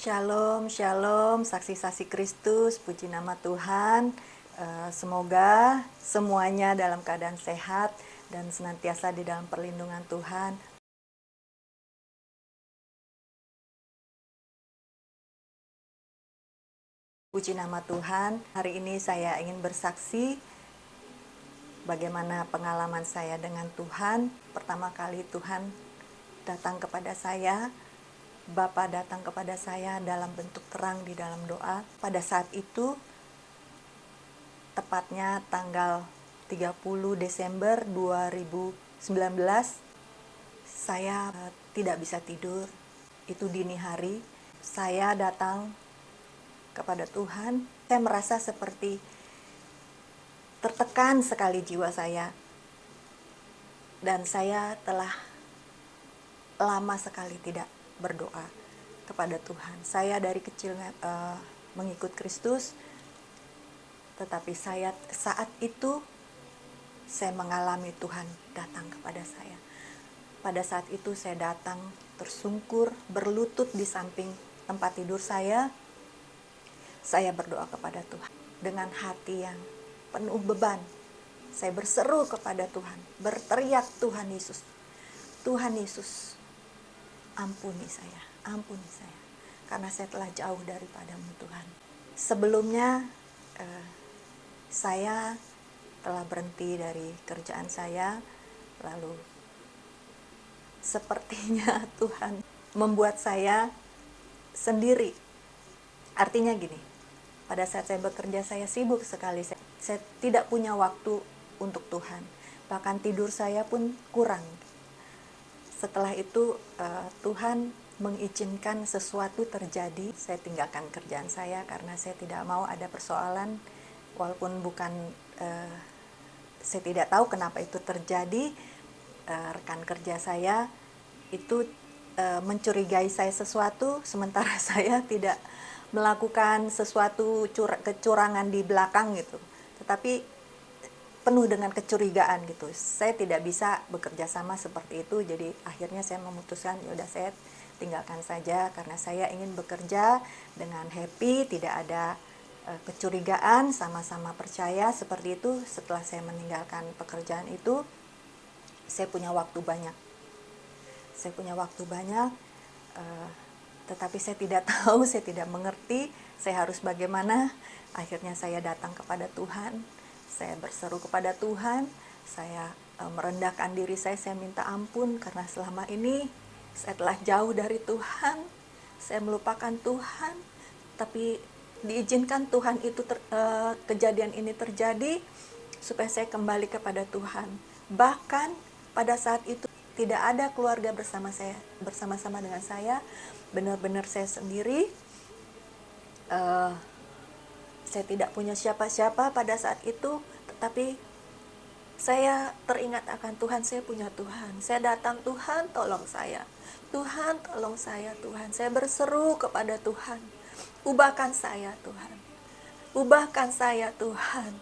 Shalom, shalom, saksi-saksi Kristus, puji nama Tuhan. Semoga semuanya dalam keadaan sehat dan senantiasa di dalam perlindungan Tuhan. Puji nama Tuhan, hari ini saya ingin bersaksi bagaimana pengalaman saya dengan Tuhan. Pertama kali Tuhan datang kepada saya, Bapa datang kepada saya dalam bentuk terang di dalam doa. Pada saat itu, tepatnya tanggal 30 Desember 2019, saya tidak bisa tidur. Itu dini hari. Saya datang kepada Tuhan. Saya merasa seperti tertekan sekali jiwa saya. Dan saya telah lama sekali tidak berdoa kepada Tuhan. Saya dari kecil mengikut Kristus, tetapi saat itu saya mengalami Tuhan datang kepada saya. Pada saat itu saya datang tersungkur, berlutut di samping tempat tidur saya. Saya berdoa kepada Tuhan dengan hati yang penuh beban. Saya berseru kepada Tuhan, berteriak, Tuhan Yesus, Tuhan Yesus, ampuni saya, karena saya telah jauh daripadamu Tuhan. Sebelumnya saya telah berhenti dari kerjaan saya, lalu sepertinya Tuhan membuat saya sendiri. Artinya gini, pada saat saya bekerja saya sibuk sekali, saya tidak punya waktu untuk Tuhan, bahkan tidur saya pun kurang. Setelah itu Tuhan mengizinkan sesuatu terjadi. Saya tinggalkan kerjaan saya karena saya tidak mau ada persoalan, walaupun bukan saya tidak tahu kenapa itu terjadi. Rekan kerja saya itu mencurigai saya sesuatu, sementara saya tidak melakukan sesuatu kecurangan di belakang gitu, tetapi penuh dengan kecurigaan gitu. Saya tidak bisa bekerja sama seperti itu, jadi akhirnya saya memutuskan yaudah saya tinggalkan saja, karena saya ingin bekerja dengan happy, tidak ada kecurigaan, sama-sama percaya seperti itu. Setelah saya meninggalkan pekerjaan itu, saya punya waktu banyak, tetapi saya tidak tahu, saya tidak mengerti saya harus bagaimana. Akhirnya saya datang kepada Tuhan, saya berseru kepada Tuhan, saya merendahkan diri saya minta ampun karena selama ini saya telah jauh dari Tuhan, saya melupakan Tuhan. Tapi diizinkan Tuhan itu kejadian ini terjadi supaya saya kembali kepada Tuhan. Bahkan pada saat itu tidak ada keluarga bersama-sama dengan saya, benar-benar saya sendiri. Saya tidak punya siapa-siapa pada saat itu, tetapi saya teringat akan Tuhan, saya punya Tuhan. Saya datang, Tuhan tolong saya, Tuhan tolong saya, Tuhan. Saya berseru kepada Tuhan, ubahkan saya Tuhan, ubahkan saya Tuhan,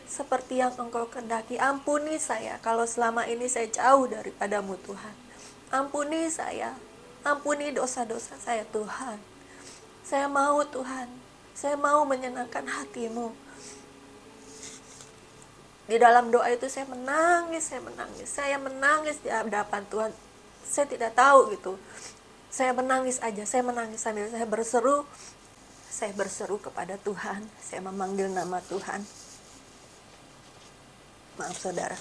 seperti yang Engkau kehendaki. Ampuni saya kalau selama ini saya jauh daripadamu Tuhan. Ampuni saya, ampuni dosa-dosa saya Tuhan. Saya mau Tuhan, saya mau menyenangkan hati-Mu. Di dalam doa itu saya menangis di hadapan Tuhan. Saya tidak tahu gitu, saya menangis aja, saya menangis sambil saya berseru kepada Tuhan. Saya memanggil nama Tuhan. Maaf saudara.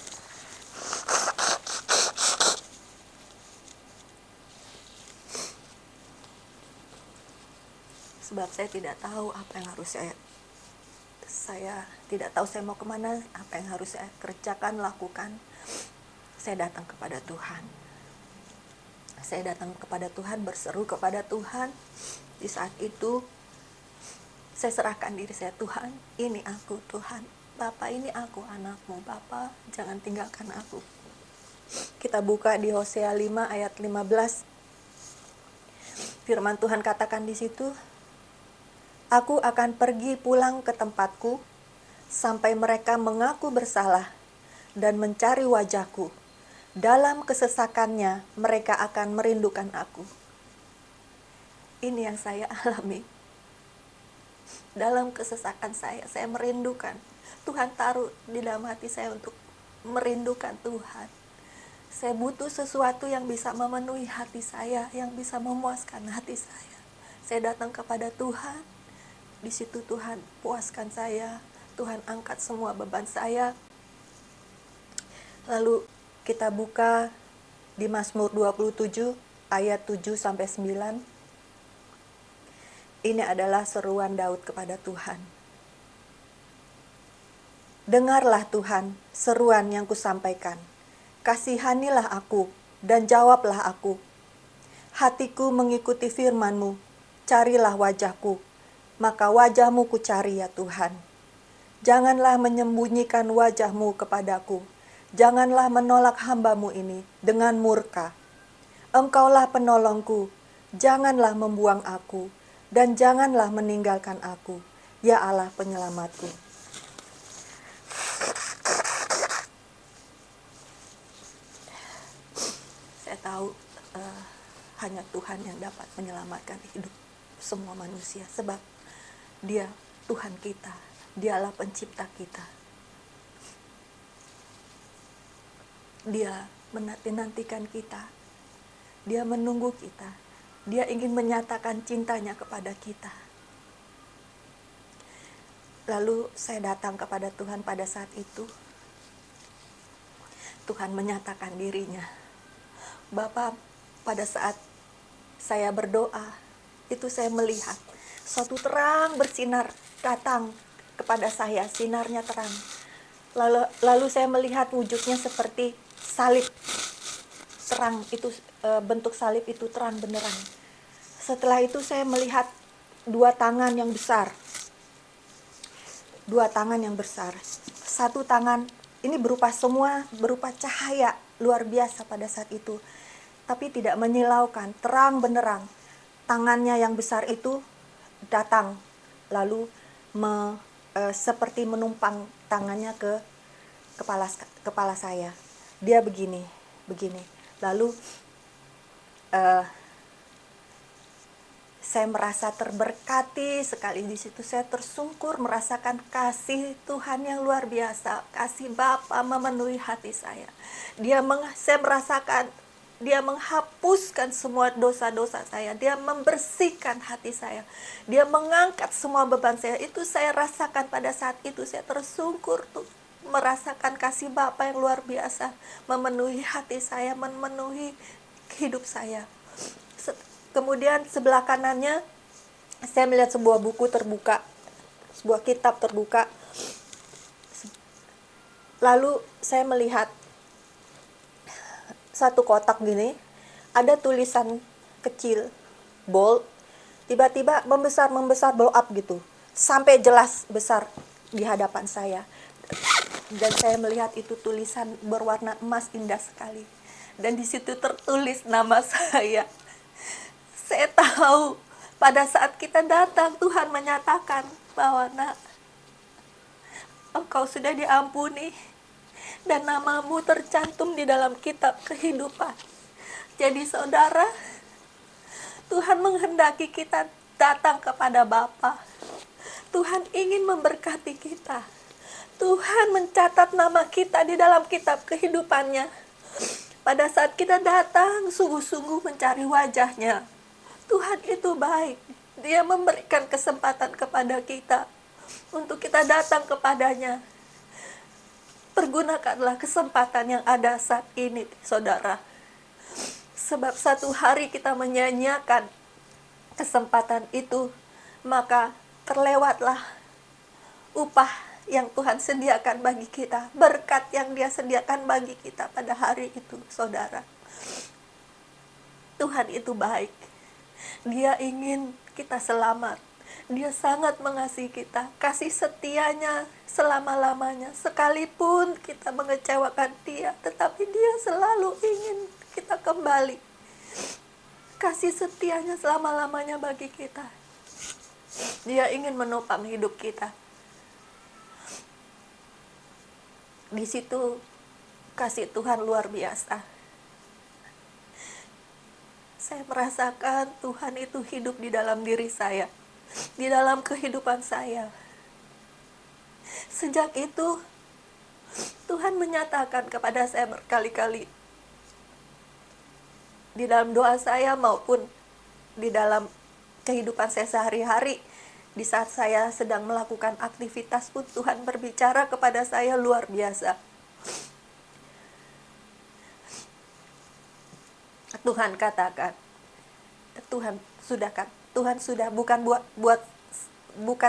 Sebab saya tidak tahu apa yang harus saya tidak tahu saya mau kemana, apa yang harus saya kerjakan, lakukan. Saya datang kepada Tuhan. Saya datang kepada Tuhan, berseru kepada Tuhan. Di saat itu saya serahkan diri saya, Tuhan, ini aku Tuhan. Bapa, ini aku anakmu. Bapa, jangan tinggalkan aku. Kita buka di Hosea 5 ayat 15. Firman Tuhan katakan di situ, aku akan pergi pulang ke tempatku sampai mereka mengaku bersalah dan mencari wajahku. Dalam kesesakannya mereka akan merindukan aku. Ini yang saya alami. Dalam kesesakan saya merindukan. Tuhan taruh di dalam hati saya untuk merindukan Tuhan. Saya butuh sesuatu yang bisa memenuhi hati saya, yang bisa memuaskan hati saya. Saya datang kepada Tuhan. Di situ Tuhan puaskan saya. Tuhan angkat semua beban saya. Lalu kita buka di Mazmur 27 ayat 7 sampai 9. Ini adalah seruan Daud kepada Tuhan. Dengarlah Tuhan seruan yang kusampaikan. Kasihanilah aku dan jawablah aku. Hatiku mengikuti firman-Mu. Carilah wajahku, maka wajah-Mu kucari ya Tuhan. Janganlah menyembunyikan wajah-Mu kepadaku. Janganlah menolak hamba-Mu ini dengan murka. Engkaulah penolongku, janganlah membuang aku, dan janganlah meninggalkan aku, ya Allah penyelamatku. Saya tahu hanya Tuhan yang dapat menyelamatkan hidup semua manusia, sebab Dia Tuhan kita, Dialah pencipta kita. Dia menanti-nantikan kita, Dia menunggu kita, Dia ingin menyatakan cintanya kepada kita. Lalu saya datang kepada Tuhan pada saat itu. Tuhan menyatakan dirinya. Bapa, pada saat saya berdoa, itu saya melihat suatu terang bersinar datang kepada saya, sinarnya terang. Lalu saya melihat wujudnya seperti salib. Terang itu, bentuk salib itu terang beneran. Setelah itu saya melihat dua tangan yang besar. Dua tangan yang besar. Satu tangan ini berupa cahaya luar biasa pada saat itu. Tapi tidak menyilaukan, terang benderang. Tangannya yang besar itu datang, lalu seperti menumpang tangannya ke kepala saya. Dia begini. Lalu saya merasa terberkati sekali di situ. Saya tersungkur merasakan kasih Tuhan yang luar biasa, kasih Bapa memenuhi hati saya. Saya merasakan Dia menghapuskan semua dosa-dosa saya. Dia membersihkan hati saya. Dia mengangkat semua beban saya. Itu saya rasakan pada saat itu. Saya tersungkur tuh, merasakan kasih Bapa yang luar biasa memenuhi hati saya, memenuhi hidup saya. Kemudian sebelah kanannya saya melihat sebuah buku terbuka, sebuah kitab terbuka. Lalu saya melihat satu kotak gini, ada tulisan kecil, bold, tiba-tiba membesar blow up gitu, sampai jelas besar di hadapan saya. Dan saya melihat itu tulisan berwarna emas indah sekali. Dan di situ tertulis nama saya. Saya tahu pada saat kita datang, Tuhan menyatakan bahwa nak, engkau sudah diampuni dan namamu tercantum di dalam kitab kehidupan. Jadi saudara, Tuhan menghendaki kita datang kepada Bapa. Tuhan ingin memberkati kita. Tuhan mencatat nama kita di dalam kitab kehidupannya. Pada saat kita datang sungguh-sungguh mencari wajahnya, Tuhan itu baik. Dia memberikan kesempatan kepada kita untuk kita datang kepadanya. Pergunakanlah kesempatan yang ada saat ini, saudara. Sebab satu hari kita menyanyiakan kesempatan itu, maka terlewatlah upah yang Tuhan sediakan bagi kita, berkat yang Dia sediakan bagi kita pada hari itu, saudara. Tuhan itu baik. Dia ingin kita selamat. Dia sangat mengasihi kita. Kasih setianya selama-lamanya. Sekalipun kita mengecewakan Dia, tetapi Dia selalu ingin kita kembali. Kasih setianya selama-lamanya bagi kita. Dia ingin menopang hidup kita. Di situ kasih Tuhan luar biasa. saya merasakan Tuhan itu hidup di dalam diri saya, di dalam kehidupan saya. Sejak itu, Tuhan menyatakan kepada saya berkali-kali, di dalam doa saya maupun di dalam kehidupan saya sehari-hari. Di saat saya sedang melakukan aktivitas pun Tuhan berbicara kepada saya luar biasa. Tuhan katakan, Tuhan sudah bukan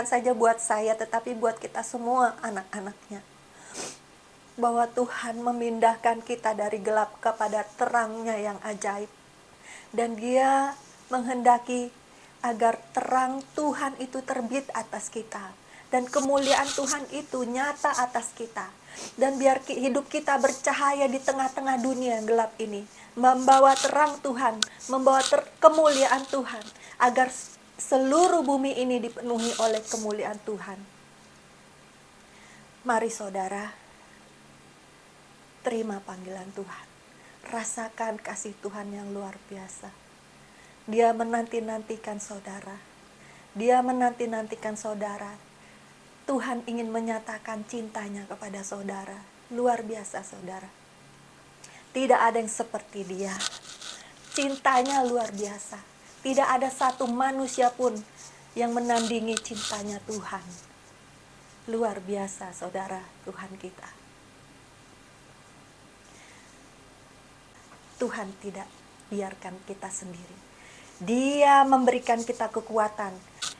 saja buat saya, tetapi buat kita semua anak-anaknya, bahwa Tuhan memindahkan kita dari gelap kepada terangnya yang ajaib. Dan Dia menghendaki agar terang Tuhan itu terbit atas kita, dan kemuliaan Tuhan itu nyata atas kita. Dan biar hidup kita bercahaya di tengah-tengah dunia yang gelap ini, membawa terang Tuhan, membawa kemuliaan Tuhan, agar seluruh bumi ini dipenuhi oleh kemuliaan Tuhan. Mari saudara, terima panggilan Tuhan. Rasakan kasih Tuhan yang luar biasa. Dia menanti-nantikan saudara. Dia menanti-nantikan saudara. Tuhan ingin menyatakan cintanya kepada saudara. Luar biasa saudara. Tidak ada yang seperti Dia. Cintanya luar biasa. Tidak ada satu manusia pun yang menandingi cintanya Tuhan. Luar biasa saudara, Tuhan kita. Tuhan tidak biarkan kita sendiri. Dia memberikan kita kekuatan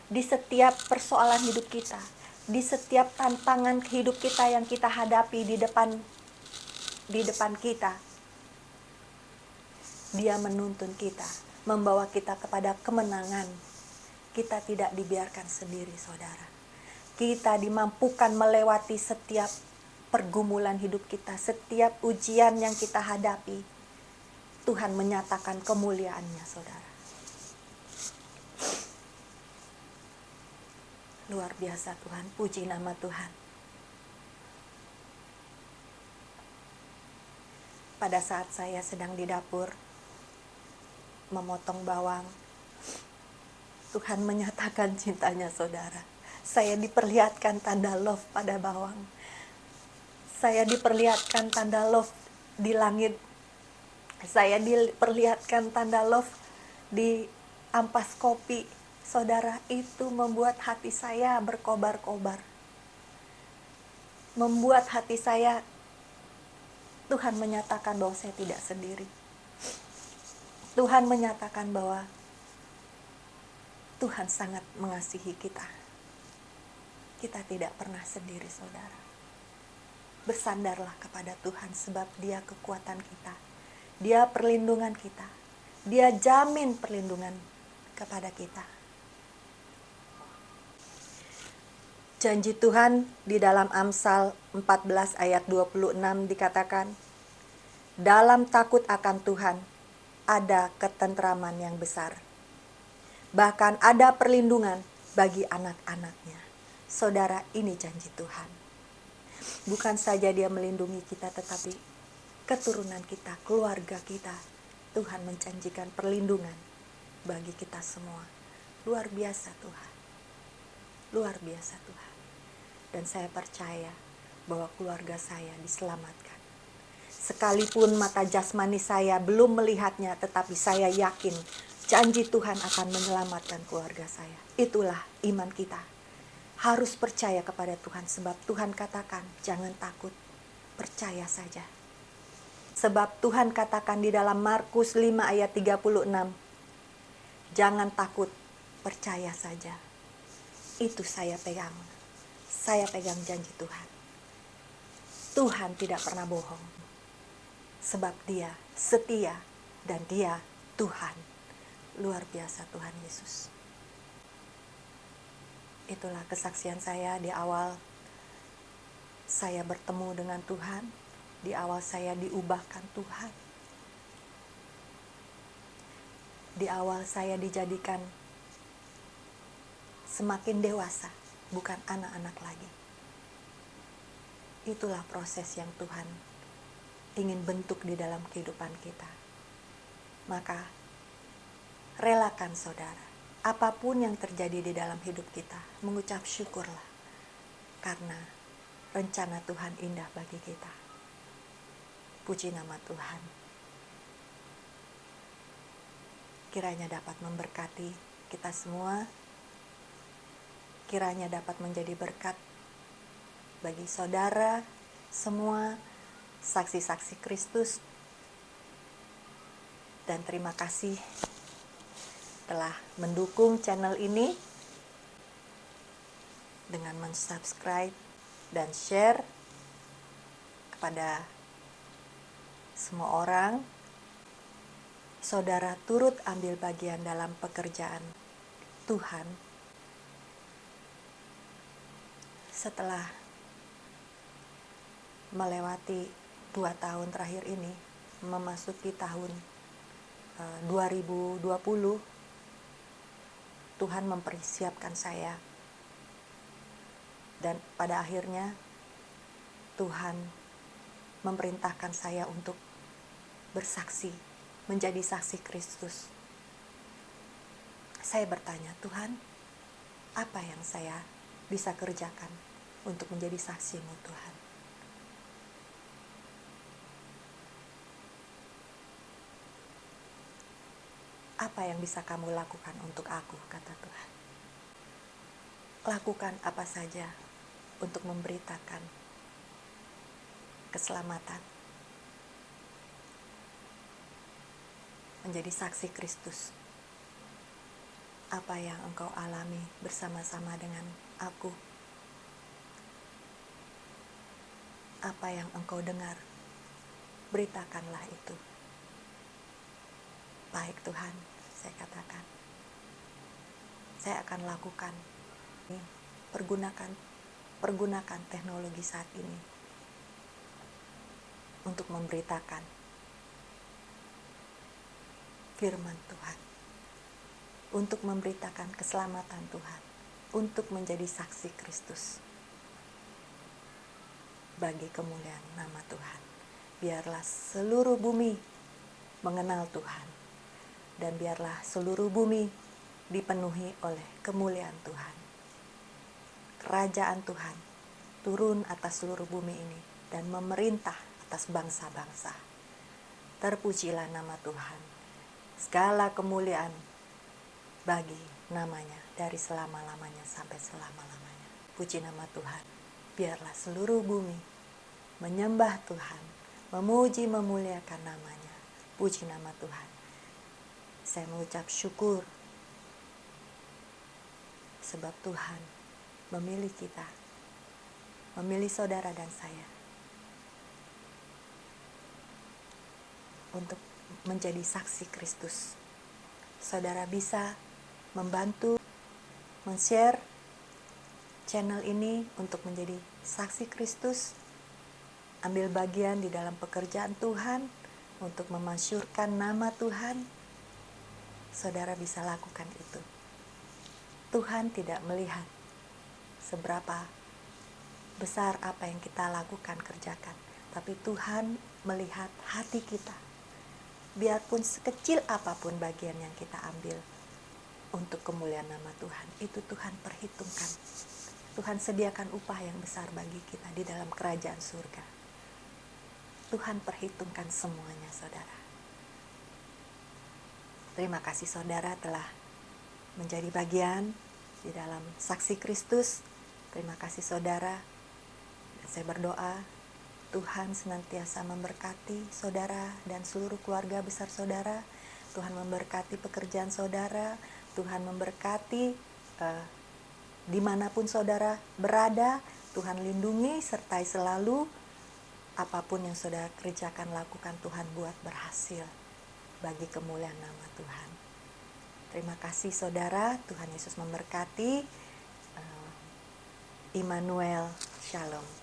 di setiap persoalan hidup kita, di setiap tantangan hidup kita yang kita hadapi di depan kita. Dia menuntun kita, membawa kita kepada kemenangan. Kita tidak dibiarkan sendiri, saudara. Kita dimampukan melewati setiap pergumulan hidup kita, setiap ujian yang kita hadapi. Tuhan menyatakan kemuliaan-Nya, saudara. Luar biasa Tuhan, puji nama Tuhan. Pada saat saya sedang di dapur memotong bawang, Tuhan menyatakan cintanya saudara. Saya diperlihatkan tanda love pada bawang. Saya diperlihatkan tanda love di langit. Saya diperlihatkan tanda love di ampas kopi. Saudara, itu membuat hati saya berkobar-kobar. Membuat hati saya, Tuhan menyatakan bahwa saya tidak sendiri. Tuhan menyatakan bahwa Tuhan sangat mengasihi kita. Kita tidak pernah sendiri, saudara. Bersandarlah kepada Tuhan, sebab Dia kekuatan kita. Dia perlindungan kita. Dia jamin perlindungan kepada kita. Janji Tuhan di dalam Amsal 14 ayat 26 dikatakan, dalam takut akan Tuhan ada ketentraman yang besar. Bahkan ada perlindungan bagi anak-anaknya. Saudara, ini janji Tuhan. Bukan saja Dia melindungi kita, tetapi keturunan kita, keluarga kita. Tuhan menjanjikan perlindungan bagi kita semua. Luar biasa Tuhan. Luar biasa Tuhan. Dan saya percaya bahwa keluarga saya diselamatkan. Sekalipun mata jasmani saya belum melihatnya, tetapi saya yakin janji Tuhan akan menyelamatkan keluarga saya. Itulah iman kita. Harus percaya kepada Tuhan, sebab Tuhan katakan jangan takut, percaya saja. Sebab Tuhan katakan di dalam Markus 5 ayat 36, jangan takut, percaya saja. Itu saya pegang. Saya pegang janji Tuhan. Tuhan tidak pernah bohong. Sebab Dia setia dan Dia Tuhan. Luar biasa Tuhan Yesus. Itulah kesaksian saya di awal saya bertemu dengan Tuhan. Di awal saya diubahkan Tuhan. Di awal saya dijadikan semakin dewasa. Bukan anak-anak lagi. Itulah proses yang Tuhan ingin bentuk di dalam kehidupan kita. Maka relakan saudara, apapun yang terjadi di dalam hidup kita, mengucap syukurlah, karena rencana Tuhan indah bagi kita. Puji nama Tuhan. Kiranya dapat memberkati kita semua, kiranya dapat menjadi berkat bagi saudara semua, saksi-saksi Kristus. Dan terima kasih telah mendukung channel ini dengan mensubscribe dan share kepada semua orang. Saudara turut ambil bagian dalam pekerjaan Tuhan. Setelah melewati 2 tahun terakhir ini, memasuki tahun 2020, Tuhan mempersiapkan saya. Dan pada akhirnya Tuhan memerintahkan saya untuk bersaksi, menjadi saksi Kristus. Saya bertanya, Tuhan, apa yang saya bisa kerjakan untuk menjadi saksi-Mu, Tuhan? Apa yang bisa kamu lakukan untuk aku, kata Tuhan. Lakukan apa saja untuk memberitakan keselamatan, menjadi saksi Kristus. Apa yang engkau alami bersama-sama dengan aku, apa yang engkau dengar, beritakanlah itu. Baik Tuhan, saya katakan, saya akan lakukan. Pergunakan teknologi saat ini untuk memberitakan firman Tuhan, untuk memberitakan keselamatan Tuhan, untuk menjadi saksi Kristus bagi kemuliaan nama Tuhan. Biarlah seluruh bumi mengenal Tuhan, dan biarlah seluruh bumi dipenuhi oleh kemuliaan Tuhan. Kerajaan Tuhan turun atas seluruh bumi ini dan memerintah atas bangsa-bangsa. Terpujilah nama Tuhan. Segala kemuliaan bagi namanya dari selama-lamanya sampai selama-lamanya. Puji nama Tuhan. Biarlah seluruh bumi menyembah Tuhan, memuji memuliakan namanya. Puji nama Tuhan. Saya mengucap syukur sebab Tuhan memilih kita, memilih saudara dan saya untuk menjadi saksi Kristus. Saudara bisa membantu men-share channel ini untuk menjadi saksi Kristus, ambil bagian di dalam pekerjaan Tuhan untuk memasyurkan nama Tuhan. Saudara bisa lakukan itu. Tuhan tidak melihat seberapa besar apa yang kita lakukan, kerjakan, tapi Tuhan melihat hati kita. Biarpun sekecil apapun bagian yang kita ambil untuk kemuliaan nama Tuhan, itu Tuhan perhitungkan. Tuhan sediakan upah yang besar bagi kita di dalam kerajaan surga. Tuhan perhitungkan semuanya, saudara. Terima kasih saudara telah menjadi bagian di dalam saksi Kristus. Terima kasih saudara. Saya berdoa Tuhan senantiasa memberkati saudara dan seluruh keluarga besar saudara. Tuhan memberkati pekerjaan saudara. Tuhan memberkati dimanapun saudara berada. Tuhan lindungi sertai selalu. Apapun yang saudara kerjakan, lakukan, Tuhan buat berhasil bagi kemuliaan nama Tuhan. Terima kasih saudara. Tuhan Yesus memberkati. Immanuel, Shalom.